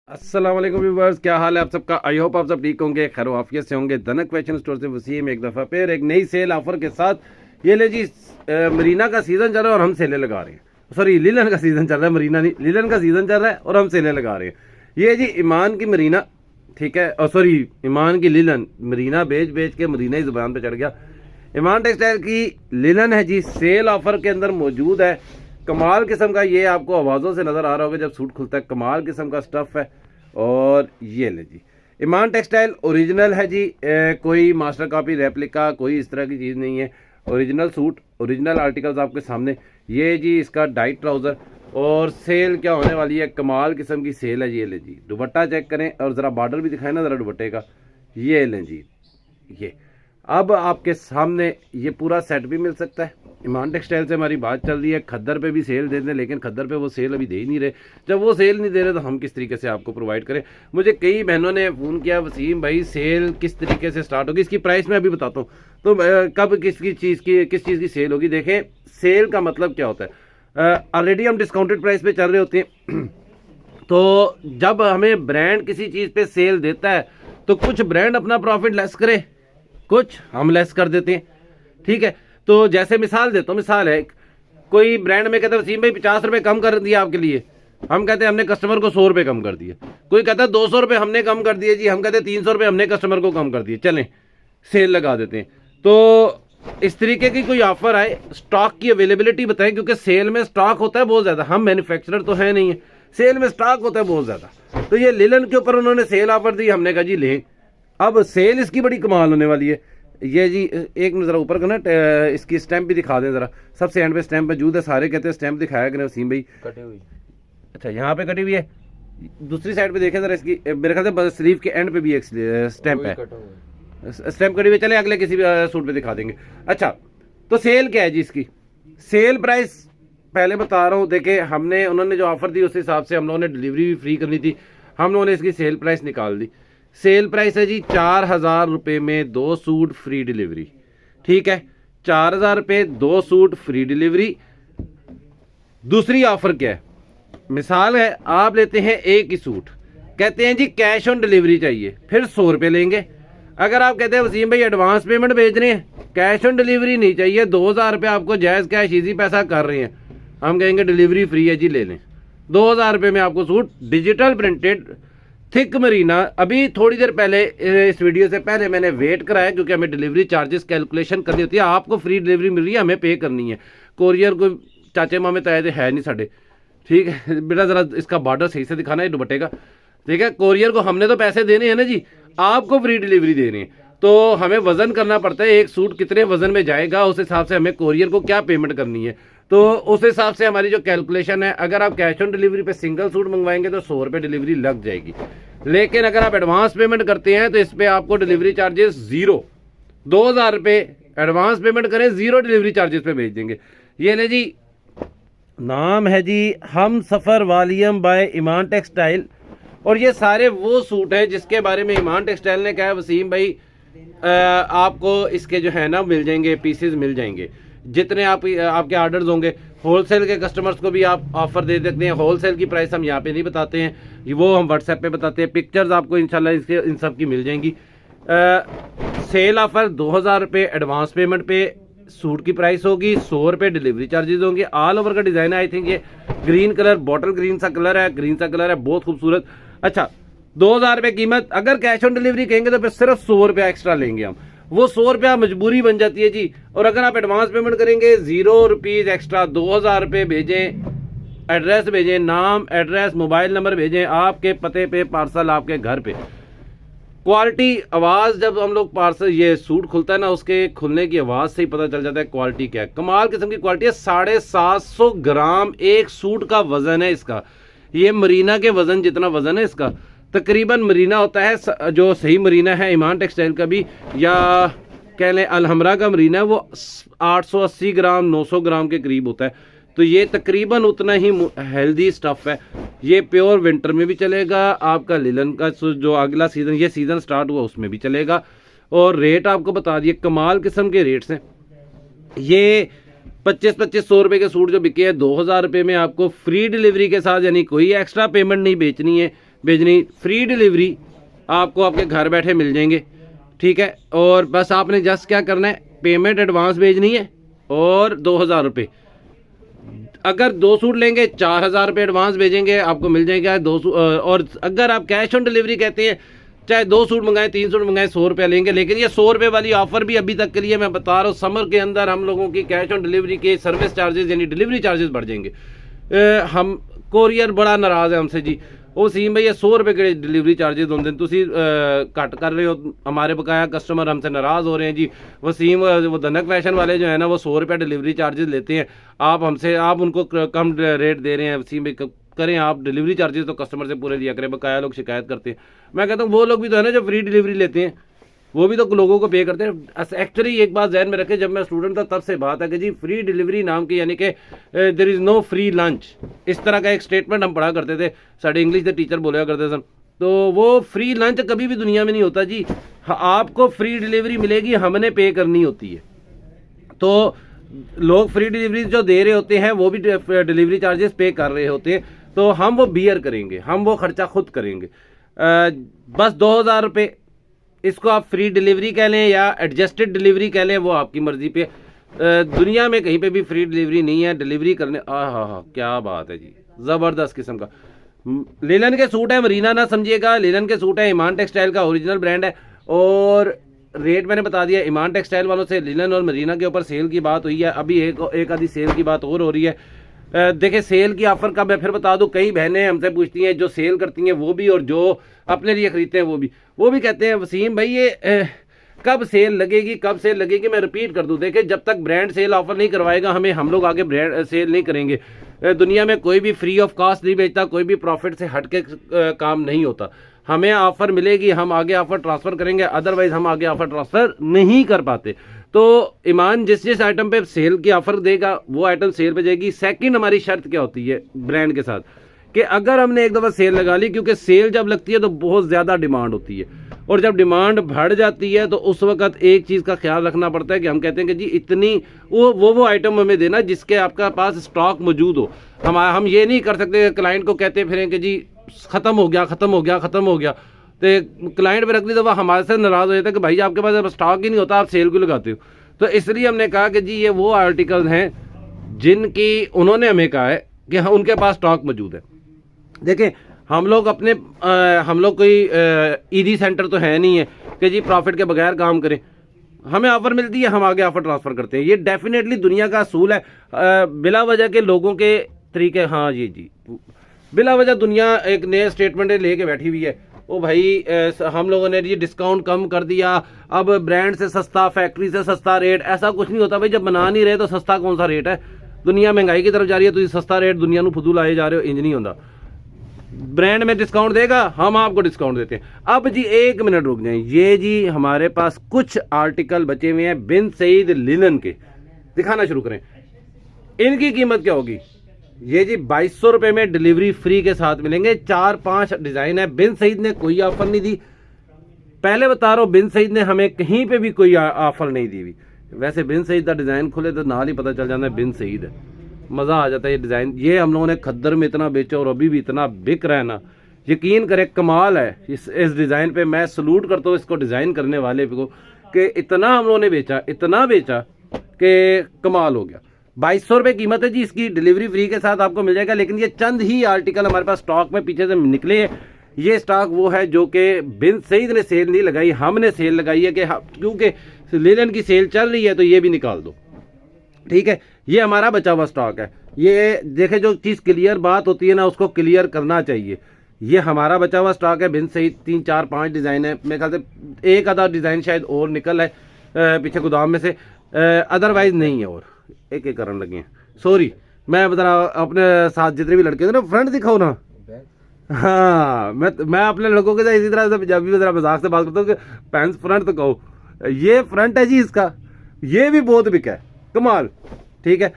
अस्सलाम वालेकुम व्यूअर्स, क्या हाल है आप सबका। आई होप आप सब ठीक होंगे, खैर आफियत से होंगे। धनक फैशन स्टोर से वसीम एक दफ़ा फिर एक नई सेल ऑफर के साथ। ये ले जी, मरीना का सीज़न चल रहा है और हम सेलें लगा रहे हैं। सॉरी, लिलन का सीज़न चल रहा है, मरीना नहीं, लिलन का सीज़न चल रहा है और हम सेलें लगा रहे हैं। ये जी ईमान की मरीना, ठीक है, और सॉरी ईमान की लिलन। मरीना बेच बेच के मरीना ही ज़ुबान पर चढ़ गया। ईमान टेक्सटाइल की लिलन है जी, सेल ऑफर के अंदर मौजूद है। कमाल किस्म का, ये आपको आवाज़ों से नज़र आ रहा होगा जब सूट खुलता है, कमाल किस्म का स्टफ़ है। और ये ले जी, ईमान टेक्सटाइल ओरिजिनल है जी, कोई मास्टर कॉपी रेप्लिका कोई इस तरह की चीज़ नहीं है। ओरिजिनल सूट, ओरिजिनल आर्टिकल्स आपके सामने। ये जी इसका डाइट ट्राउज़र, और सेल क्या होने वाली है, कमाल किस्म की सेल है। ये ले जी, दुपट्टा चेक करें और ज़रा बॉर्डर भी दिखाएं ना ज़रा दुपट्टे का। ये लें जी, ये अब आपके सामने ये पूरा सेट भी मिल सकता है। ईमान टेक्सटाइल से हमारी बात चल रही है, खद्दर पे भी सेल दे दें, लेकिन खद्दर पे वो सेल अभी दे ही नहीं रहे। जब वो सेल नहीं दे रहे तो हम किस तरीके से आपको प्रोवाइड करें। मुझे कई बहनों ने फ़ोन किया, वसीम भाई सेल किस तरीके से स्टार्ट होगी, इसकी प्राइस मैं अभी बताता हूँ। तो कब किस चीज़ की सेल होगी। देखें, सेल का मतलब क्या होता है। ऑलरेडी हम डिस्काउंटेड प्राइस पे चल रहे होते हैं तो जब हमें ब्रांड किसी चीज़ पे सेल देता है तो कुछ ब्रांड अपना प्रॉफिट लेस करे, कुछ हम लेस कर देते हैं, ठीक है। तो जैसे मिसाल देता हूँ, मिसाल है, कोई ब्रांड में कहता है वसीम भाई 50 रुपये कम कर दिया आपके लिए, हम कहते हैं हमने कस्टमर को 100 रुपये कम कर दिए। कोई कहता है 200 रुपये हमने कम कर दिए जी, हम कहते हैं 300 रुपये हमने कस्टमर को कम कर दिए, चलें सेल लगा देते हैं। तो इस तरीके की कोई ऑफर आए, स्टॉक की अवेलेबिलिटी बताएं, क्योंकि सेल में स्टॉक होता है बहुत ज़्यादा, हम मैन्युफैक्चरर तो है नहीं है, सेल में स्टॉक होता है बहुत ज़्यादा। तो ये लिलन के ऊपर उन्होंने सेल ऑफर दी, हमने कहा जी लें। अब सेल इसकी बड़ी कमाल होने वाली है। ये जी एक ज़रा ऊपर का ना इसकी स्टैंप भी दिखा दें ज़रा, सबसे एंड पे स्टैंप मौजूद है। सारे कहते हैं स्टैंप दिखाया करें वसीम भाई, कटी हुई। अच्छा यहाँ पे कटी हुई है, दूसरी साइड पे देखें ज़रा इसकी, मेरे ख्याल से स्लीव के एंड पे भी एक स्टैंप है, स्टैंप कटी हुई। चले अगले किसी भी सूट पे दिखा देंगे। अच्छा, तो सेल क्या है जी इसकी, सेल प्राइस पहले बता रहा हूँ। देखें, हमने उन्होंने जो ऑफ़र दी उस हिसाब से हम लोगों ने डिलीवरी भी फ्री करनी थी, हम लोगों ने इसकी सेल प्राइस निकाल दी। सेल प्राइस है जी 4000 रुपये में 2 सूट फ्री डिलीवरी, ठीक है। 4000 रुपये 2 सूट फ्री डिलीवरी। दूसरी ऑफर क्या है, मिसाल है आप लेते हैं एक ही सूट, कहते हैं जी कैश ऑन डिलीवरी चाहिए, फिर 100 रुपये लेंगे। अगर आप कहते हैं वसीम भाई एडवांस पेमेंट भेज रहे हैं, कैश ऑन डिलीवरी नहीं चाहिए, 2000 रुपये आपको जायज़ कैश इजी पैसा कर रहे हैं, हम कहेंगे डिलीवरी फ्री है जी, ले लें। 2000 रुपये में आपको suit digital printed thick Marina. अभी थोड़ी देर पहले इस वीडियो से पहले मैंने वेट कराया, क्योंकि हमें डिलीवरी चार्जेस कैलकुलेशन करनी होती है। आपको फ्री डिलीवरी मिल रही है, हमें पे करनी है। कोरियर को चाचे मामे ताए थे है नहीं साढ़े, ठीक है बेटा, ज़रा इसका बॉर्डर सही से दिखाना है दुपट्टे का, ठीक है। कोरियर को हमने तो पैसे देने हैं ना जी, आपको फ्री डिलीवरी देनी है। तो हमें वज़न करना पड़ता है, एक सूट कितने वज़न में जाएगा, उस हिसाब से हमें कोरियर को क्या पेमेंट करनी है। तो उस हिसाब से हमारी जो कैलकुलेशन है, अगर आप कैश ऑन डिलीवरी पे सिंगल सूट मंगवाएंगे तो 100 रुपये डिलीवरी लग जाएगी। लेकिन अगर आप एडवांस पेमेंट करते हैं तो इस पर आपको डिलीवरी चार्जेस ज़ीरो, 2000 रुपये एडवांस पेमेंट करें, ज़ीरो डिलीवरी चार्जेस पे भेज देंगे। ये ले जी, नाम है जी हम सफ़र वॉल्यूम बाय ईमान टेक्सटाइल। और ये सारे वो सूट हैं जिसके बारे में ईमान टेक्सटाइल ने कहा वसीम भाई आपको इसके जो है ना मिल जाएंगे, पीसेस मिल जाएंगे जितने आपके ऑर्डर्स होंगे। होलसेल के कस्टमर्स को भी आप ऑफ़र दे सकते हैं। होलसेल की प्राइस हम यहाँ पे नहीं बताते हैं, वो हम व्हाट्सएप पे बताते हैं। पिक्चर्स आपको इंशाल्लाह इसके इन सब की मिल जाएंगी। सेल ऑफ़र 2000 रुपये एडवांस पेमेंट पे सूट की प्राइस होगी, 100 रुपये डिलीवरी चार्जेस होंगे। ऑल ओवर का डिज़ाइन है, आई थिंक ये ग्रीन कलर, बॉटल ग्रीन सा कलर है, ग्रीन सा कलर है, बहुत खूबसूरत। अच्छा, 2000 रुपये कीमत। अगर कैश ऑन डिलीवरी कहेंगे तो फिर सिर्फ 100 रुपया एक्स्ट्रा लेंगे हम, वो 100 रुपया मजबूरी बन जाती है जी। और अगर आप एडवांस पेमेंट करेंगे 0 रुपीज़ एक्स्ट्रा, 2000 रुपये भेजें, एड्रेस भेजें, नाम एड्रेस मोबाइल नंबर भेजें, आपके पते पे पार्सल आपके घर पे। क्वालिटी, आवाज़, जब हम लोग पार्सल ये सूट खुलता है ना, उसके खुलने की आवाज़ से ही पता चल जाता है क्वालिटी क्या है। कमाल किस्म की क्वालिटी है। 750 ग्राम एक सूट का वज़न है इसका। ये मरीना के वज़न जितना वज़न है इसका, तकरीबन मरीना होता है जो सही मरीना है ईमान टेक्सटाइल का भी, या कह लें अलहमरा का मरीना है, वो 880 ग्राम 900 ग्राम के करीब होता है। तो ये तकरीबन उतना ही हेल्दी स्टफ़ है। ये प्योर विंटर में भी चलेगा, आपका लिलन का जो अगला सीज़न, ये सीज़न स्टार्ट हुआ उसमें भी चलेगा। और रेट आपको बता दिए, कमाल किस्म के रेट्स हैं। ये 2500 रुपये के सूट जो बिके हैं 2000 रुपये में, आपको फ्री डिलीवरी के साथ, यानी कोई एक्स्ट्रा पेमेंट नहीं बेचनी है। भेजनी, फ्री डिलीवरी आपको आपके घर बैठे मिल जाएंगे, ठीक है। और बस आपने जस्ट क्या करना है, पेमेंट एडवांस भेजनी है और 2000 रुपये। अगर 2 सूट लेंगे 4000 रुपये एडवांस भेजेंगे, आपको मिल जाएगा 2 सूट। और अगर आप कैश ऑन डिलीवरी कहते हैं, चाहे 2 सूट मंगाएं 3 सूट मंगाएं, 100 रुपये लेंगे। लेकिन ये 100 रुपये वाली ऑफर भी अभी तक के लिए मैं बता रहा हूँ, समर के अंदर हम लोगों की कैश ऑन डिलीवरी के सर्विस चार्जेस यानी डिलीवरी चार्जेस बढ़ जाएंगे। हम कोरियर बड़ा नाराज़ है हमसे जी, वो सीम भैया 100 रुपये के डिलीवरी चार्जेस होंगे, तुसी घट कर रहे हो, हमारे बकाया कस्टमर हमसे नाराज़ हो रहे हैं जी। वसीम वो धनक फैशन वाले जो है ना, वो 100 रुपये डिलीवरी चार्जेस लेते हैं, आप उनको कम रेट दे रहे हैं। वसीम भाई करें आप डिलीवरी चार्जेस तो कस्टमर से पूरे दिया करें, बकाया लोग शिकायत करते हैं। मैं कहता हूँ वो लोग भी तो है ना जो फ्री डिलीवरी लेते हैं, वो भी तो लोगों को पे करते हैं। एक्चुअली एक बात जहन में रखें, जब मैं स्टूडेंट था तब से बात है कि जी फ्री डिलीवरी नाम की यानी कि there is no free lunch, इस तरह का एक स्टेटमेंट हम पढ़ा करते थे, साढ़े इंग्लिश के टीचर बोला करते थे। तो वो फ्री लंच कभी भी दुनिया में नहीं होता जी। आपको फ्री डिलीवरी मिलेगी, हमने पे करनी होती है। तो लोग फ्री डिलीवरी जो दे रहे होते हैं वो भी डिलीवरी चार्जेस पे कर रहे होते हैं, तो हम वो बियर करेंगे, हम वो खर्चा खुद करेंगे। बस 2000 रुपये, इसको आप फ्री डिलीवरी कह लें या एडजस्टेड डिलीवरी कह लें, वो आपकी मर्ज़ी पे। दुनिया में कहीं पे भी फ्री डिलीवरी नहीं है। डिलीवरी करने हाँ क्या बात है जी, ज़बरदस्त किस्म का लेलन के सूट है, मरीना ना समझिएगा, लेलन के सूट है, ईमान टेक्सटाइल का ओरिजिनल ब्रांड है। और रेट मैंने बता दिया, ईमान टेक्सटाइल वालों से लिनन और मरीना के ऊपर सेल की बात हुई है, अभी एक आधी सेल की बात और हो रही है। देखिए सेल की ऑफर का मैं फिर बता दूं, कई बहनें हमसे पूछती हैं, जो सेल करती हैं वो भी और जो अपने लिए खरीदते हैं वो भी कहते हैं वसीम भाई ये कब सेल लगेगी, कब सेल लगेगी। मैं रिपीट कर दूं, देखिए जब तक ब्रांड सेल ऑफर नहीं करवाएगा हम लोग आगे ब्रांड सेल नहीं करेंगे। दुनिया में कोई भी फ्री ऑफ कॉस्ट नहीं बेचता, कोई भी प्रॉफिट से हट के काम नहीं होता। हमें ऑफर मिलेगी, हम आगे ऑफर ट्रांसफ़र करेंगे, अदरवाइज हम आगे ऑफर ट्रांसफ़र नहीं कर पाते। तो ईमान जिस आइटम पे सेल की ऑफर देगा वो आइटम सेल पे जाएगी। सेकंड हमारी शर्त क्या होती है ब्रांड के साथ, कि अगर हमने एक दफ़ा सेल लगा ली, क्योंकि सेल जब लगती है तो बहुत ज़्यादा डिमांड होती है, और जब डिमांड बढ़ जाती है तो उस वक्त एक चीज़ का ख्याल रखना पड़ता है कि हम कहते हैं कि जी इतनी वो आइटम हमें देना जिसके आपका पास स्टॉक मौजूद हो। हम ये नहीं कर सकते क्लाइंट को कहते फिरें कि जी ख़त्म हो गया, तो क्लाइंट पर अगली दफ़ा हमारे से नाराज़ हो जाता है कि भाई आपके पास स्टॉक ही नहीं होता, आप सेल क्यों लगाते हो। तो इसलिए हमने कहा कि जी ये वो आर्टिकल हैं जिनकी उन्होंने हमें कहा है कि हाँ उनके पास स्टॉक मौजूद है। देखें हम लोग कोई ईदी सेंटर तो है नहीं है कि जी प्रॉफिट के बगैर काम करें। हमें ऑफ़र मिलती है, हम आगे ऑफ़र ट्रांसफ़र करते हैं। ये डेफिनेटली दुनिया का असूल है। बिला वजह के लोगों के तरीके, हाँ जी बिला वजह दुनिया एक नए स्टेटमेंट लेके बैठी हुई है। ओ भाई हम लोगों ने ये डिस्काउंट कम कर दिया, अब ब्रांड से सस्ता, फैक्ट्री से सस्ता रेट, ऐसा कुछ नहीं होता भाई। जब बना नहीं रहे तो सस्ता कौन सा रेट है। दुनिया महंगाई की तरफ जा रही है, तो सस्ता रेट दुनिया को फुदूल आए जा रहे हो, इंज नहीं होता। ब्रांड में डिस्काउंट देगा, हम आपको डिस्काउंट देते हैं। अब जी 1 मिनट रुक जाएं, ये जी हमारे पास कुछ आर्टिकल बचे हुए हैं बिन सईद लिनन के, दिखाना शुरू करें। इनकी कीमत क्या होगी? ये जी 2200 रुपये में डिलीवरी फ्री के साथ मिलेंगे। 4-5 डिज़ाइन है। बिन सईद ने कोई ऑफर नहीं दी, पहले बता रहा हूँ, बिन सईद ने हमें कहीं पे भी कोई ऑफर नहीं दी हुई। वैसे बिन सईद का डिज़ाइन खुले तो नाल ही पता चल जाता है बिन सईद है, मज़ा आ जाता है। ये डिज़ाइन ये हम लोगों ने खद्दर में इतना बेचा और अभी भी इतना बिक रहा है ना, यकीन करें कमाल है। इस डिज़ाइन पे मैं सलूट करता हूँ इसको डिज़ाइन करने वाले को, कि इतना हम लोगों ने बेचा, इतना बेचा कि कमाल हो गया। 2200 रुपये कीमत है जी इसकी, डिलीवरी फ्री के साथ आपको मिल जाएगा। लेकिन ये चंद ही आर्टिकल हमारे पास स्टॉक में पीछे से निकले हैं। ये स्टॉक वो है जो कि बिन सईद ने सेल नहीं लगाई, हमने सेल लगाई है कि क्योंकि लिनन की सेल चल रही है तो ये भी निकाल दो, ठीक है। ये हमारा बचा हुआ स्टॉक है। ये देखे, जो चीज़ क्लियर बात होती है ना उसको क्लियर करना चाहिए। ये हमारा बचा हुआ स्टॉक है। बिन सईद 3-4-5 डिज़ाइन है, मेरे ख्याल से एक आधा डिज़ाइन शायद और निकल है पीछे गोदाम में से, अदरवाइज नहीं है। और एक करने लगे हैं, सॉरी। मैं बता रहा अपने साथ जितने भी लड़के थे ना, फ्रंट दिखाओ ना। हाँ मैं अपने लड़कों के साथ इसी तरह से जब भी जरा मजाक से बात करता हूँ कि पैंट्स फ्रंट तो कहो। ये फ्रंट है जी इसका, ये भी बहुत बिका है, कमाल, ठीक है।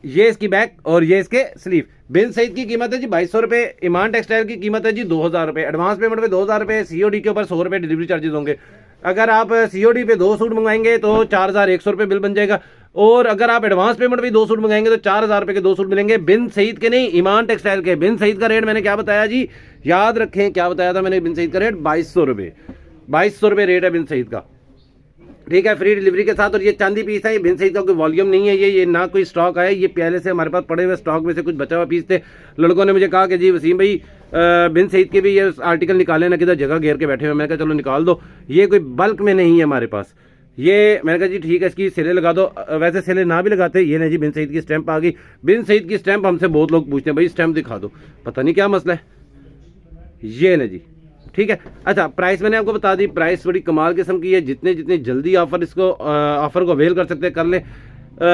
ये इसकी बैक और ये इसके स्लीव। बिन सईद की कीमत है जी 2200 रुपये। ईमान टेक्सटाइल की कीमत है जी 2000 रुपये। एडवांस पेमेंट पे 2000 रुपये, COD के ऊपर 100 रुपये डिलीवरी चार्जेस होंगे। अगर आप COD पे 2 सूट मंगवाएंगे तो 4100 रुपये बिल बन जाएगा। और अगर आप एडवांस पेमेंट भी 2 सूट मंगाएंगे तो 4,000 रुपये के 2 सूट मिलेंगे। बिन सईद के नहीं, ईमान टेक्सटाइल के। बिन सईद का रेट मैंने क्या बताया जी, याद रखें क्या बताया था मैंने। बिन सईद का रेट 2200 रुपये, 2200 रुपये रेट है बिन सईद का, ठीक है, फ्री डिलीवरी के साथ। और ये चांदी पीस है, ये बिन सईद का कोई वॉल्यूम नहीं है, ये ना कोई स्टॉक आया, ये पहले से हमारे पास पड़े हुए स्टॉक में से कुछ बचा हुआ पीस थे। लड़कों ने मुझे कहा कि जी वसीम भाई बिन सईद के भी ये आर्टिकल निकाले ना, किधर जगह घेर के बैठे हुए। मैंने कहा चलो निकाल दो, ये कोई बल्क में नहीं है हमारे पास। ये मैंने कहा जी ठीक है, इसकी सेलें लगा दो। वैसे सेलें ना भी लगाते, ये नहीं जी बिन सईद की स्टैंप आ गई। बिन सईद की स्टैंप हमसे बहुत लोग पूछते हैं भाई स्टैंप दिखा दो, पता नहीं क्या मसला है। ये ना जी, ठीक है। अच्छा, प्राइस मैंने आपको बता दी, प्राइस बड़ी कमाल किस्म की है। जितने जितने जल्दी ऑफर को अवेल कर सकते हैं कर लें।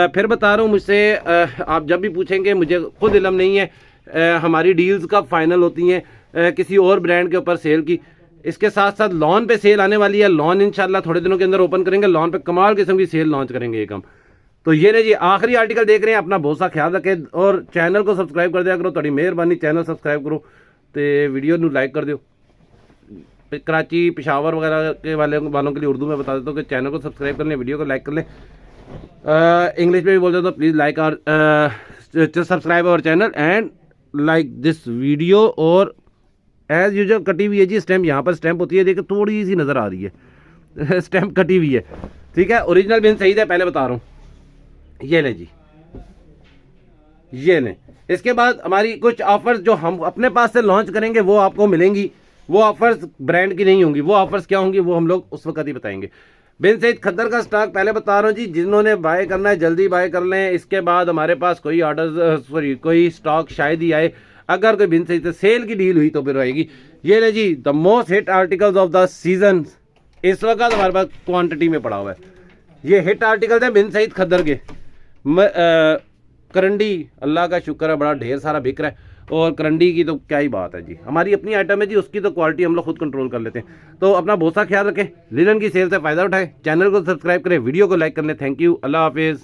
फिर बता रहा हूँ, मुझसे आप जब भी पूछेंगे, मुझे खुद इल्म नहीं है हमारी डील्स कब फाइनल होती हैं किसी और ब्रांड के ऊपर सेल की। इसके साथ साथ लॉन पे सेल आने वाली है, लॉन इंशाल्लाह थोड़े दिनों के अंदर ओपन करेंगे, लॉन पे कमाल किस्म की सेल लॉन्च करेंगे एक हम। तो ये ने जी आखिरी आर्टिकल देख रहे हैं, अपना बहुत सा ख्याल रखें और चैनल को सब्सक्राइब कर दिया करो, थोड़ी मेहरबानी चैनल सब्सक्राइब करो तो वीडियो नू लाइक कर दो। कराची पिशावर वगैरह के वालों के लिए उर्दू में बता देता हूँ कि चैनल को सब्सक्राइब कर लें, वीडियो को लाइक कर लें। इंग्लिश में भी बोल देता हूँ, प्लीज़ लाइक और subscribe our channel and like this video. और एज यूजुअल कटी हुई है जी स्टैम्प, यहाँ पर स्टैम्प होती है, देखिए थोड़ी सी नज़र आ रही है स्टैम्प कटी हुई है, ठीक है। ओरिजिनल बिन सईद है, पहले बता रहा हूँ। ये लें जी, ये लें। इसके बाद हमारी कुछ ऑफर्स जो हम अपने पास से लॉन्च करेंगे वो आपको मिलेंगी। वो ऑफर्स ब्रांड की नहीं होंगी, वो ऑफर्स क्या होंगी वो हम लोग उस वक्त ही बताएंगे। बिन सईद खद्दर का स्टॉक पहले बता रहा हूँ जी, जिन्होंने बाय करना है जल्दी बाय कर लें। इसके बाद हमारे पास कोई ऑर्डर कोई स्टॉक शायद ही आए। अगर कोई बिन सईद से सेल की डील हुई तो फिर आएगी। ये ले जी, the most hit articles of the season इस वक्त हमारे पास क्वांटिटी में पड़ा हुआ है। ये हिट आर्टिकल्स हैं बिन सईद खद्दर के। करंडी अल्लाह का शुक्र है बड़ा ढेर सारा बिक रहा है, और करंडी की तो क्या ही बात है जी, हमारी अपनी आइटम है जी, उसकी तो क्वालिटी हम लोग खुद कंट्रोल कर लेते हैं। तो अपना बहुत सा ख्याल रखें, लिनन की सेल से फ़ायदा उठाएं, चैनल को सब्सक्राइब करें, वीडियो को लाइक कर लें। थैंक यू, अल्लाह हाफिज़।